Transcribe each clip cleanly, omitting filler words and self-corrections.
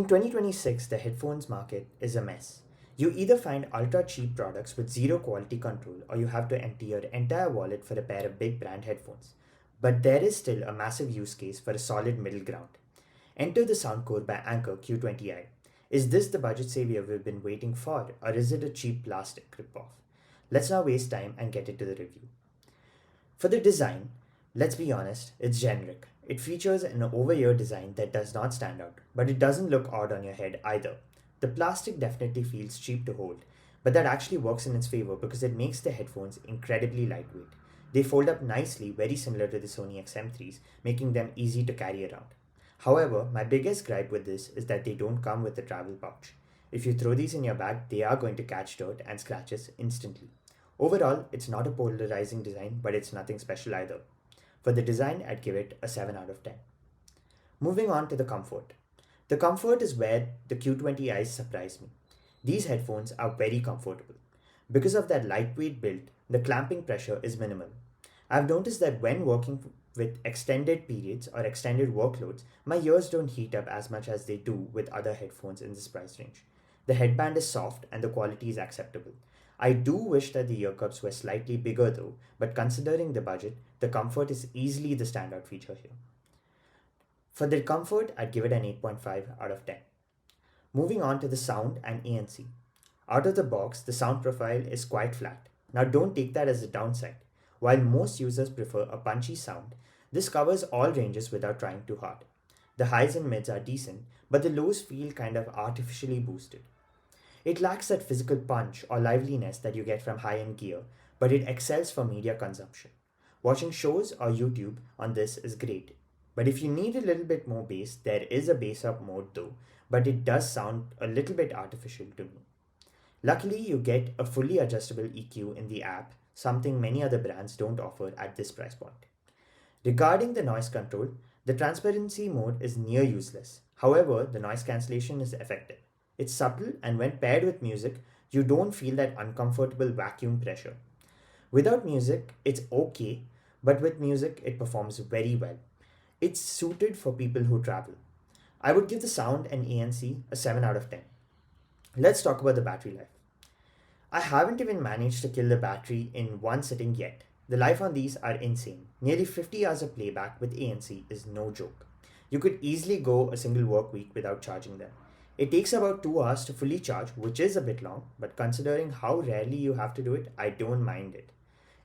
In 2026, the headphones market is a mess. You either find ultra cheap products with zero quality control or you have to empty your entire wallet for a pair of big brand headphones. But there is still a massive use case for a solid middle ground. Enter the Soundcore by Anker Q20i. Is this the budget savior we've been waiting for, or is it a cheap plastic ripoff? Let's not waste time and get into the review. For the design, let's be honest, it's generic. It features an over-ear design that does not stand out, but it doesn't look odd on your head either. The plastic definitely feels cheap to hold, but that actually works in its favor because it makes the headphones incredibly lightweight. They fold up nicely, very similar to the Sony XM3s, making them easy to carry around. However, my biggest gripe with this is that they don't come with a travel pouch. If you throw these in your bag, they are going to catch dirt and scratches instantly. Overall, it's not a polarizing design, but it's nothing special either. For the design, I'd give it a 7 out of 10. Moving on to the comfort. The comfort is where the Q20i's surprised me. These headphones are very comfortable. Because of their lightweight build, the clamping pressure is minimal. I've noticed that when working with extended periods or extended workloads, my ears don't heat up as much as they do with other headphones in this price range. The headband is soft and the quality is acceptable. I do wish that the ear cups were slightly bigger though, but considering the budget, the comfort is easily the standout feature here. For the comfort, I'd give it an 8.5 out of 10. Moving on to the sound and ANC. Out of the box, the sound profile is quite flat. Now don't take that as a downside. While most users prefer a punchy sound, this covers all ranges without trying too hard. The highs and mids are decent, but the lows feel kind of artificially boosted. It lacks that physical punch or liveliness that you get from high end gear, but it excels for media consumption. Watching shows or YouTube on this is great. But if you need a little bit more bass, there is a bass up mode though, but it does sound a little bit artificial to me. Luckily, you get a fully adjustable EQ in the app, something many other brands don't offer at this price point. Regarding the noise control, the transparency mode is near useless. However, the noise cancellation is effective. It's subtle, and when paired with music, you don't feel that uncomfortable vacuum pressure. Without music, it's okay, but with music, it performs very well. It's suited for people who travel. I would give the sound and ANC a 7 out of 10. Let's talk about the battery life. I haven't even managed to kill the battery in one sitting yet. The life on these are insane. Nearly 50 hours of playback with ANC is no joke. You could easily go a single work week without charging them. It takes about 2 hours to fully charge, which is a bit long, but considering how rarely you have to do it, I don't mind it.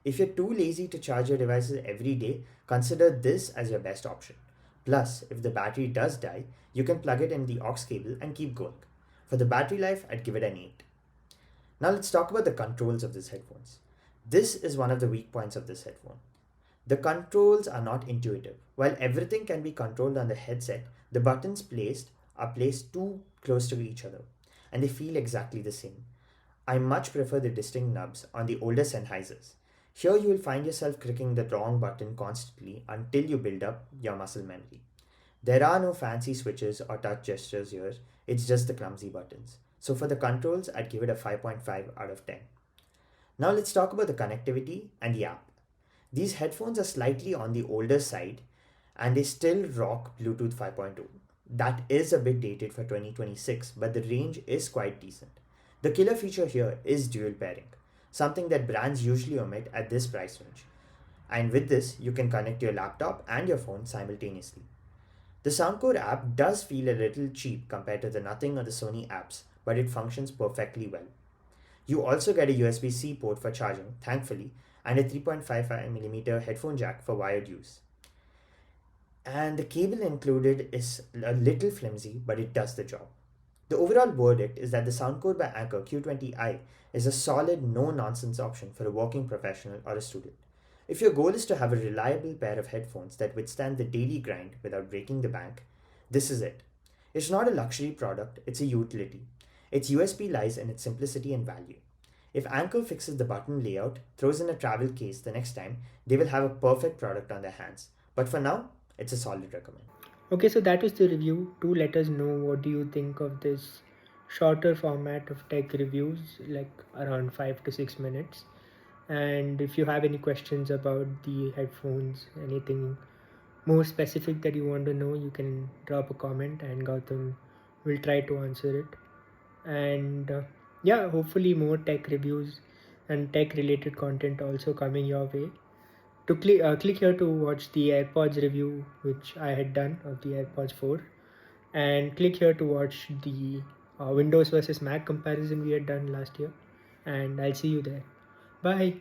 If you're too lazy to charge your devices every day, consider this as your best option. Plus, if the battery does die, you can plug it in the aux cable and keep going. For the battery life, I'd give it an 8. Now let's talk about the controls of these headphones. This is one of the weak points of this headphone. The controls are not intuitive. While everything can be controlled on the headset, the buttons are placed too close to each other, and they feel exactly the same. I much prefer the distinct nubs on the older Sennheisers. Here you will find yourself clicking the wrong button constantly until you build up your muscle memory. There are no fancy switches or touch gestures here, it's just the clumsy buttons. So for the controls, I'd give it a 5.5 out of 10. Now let's talk about the connectivity and the app. These headphones are slightly on the older side and they still rock Bluetooth 5.2. That is a bit dated for 2026, but the range is quite decent. The killer feature here is dual pairing, something that brands usually omit at this price range. And with this, you can connect your laptop and your phone simultaneously. The Soundcore app does feel a little cheap compared to the Nothing or the Sony apps, but it functions perfectly well. You also get a USB-C port for charging, thankfully, and a 3.55mm headphone jack for wired use. And the cable included is a little flimsy, but it does the job. The overall verdict is that the Soundcore by Anker Q20i is a solid, no nonsense option for a working professional or a student. If your goal is to have a reliable pair of headphones that withstand the daily grind without breaking the bank, this is it. It's not a luxury product, it's a utility. Its USP lies in its simplicity and value. If Anker fixes the button layout, throws in a travel case the next time, they will have a perfect product on their hands. But for now, it's a solid recommend. Okay, so that was the review. Do let us know what do you think of this shorter format of tech reviews, like around 5 to 6 minutes. And if you have any questions about the headphones, anything more specific that you want to know, you can drop a comment and Gautam we'll try to answer it. And yeah, hopefully more tech reviews and tech related content also coming your way. To click here to watch the AirPods review which I had done of the AirPods 4, and click here to watch the Windows versus Mac comparison we had done last year, and I'll see you there. Bye.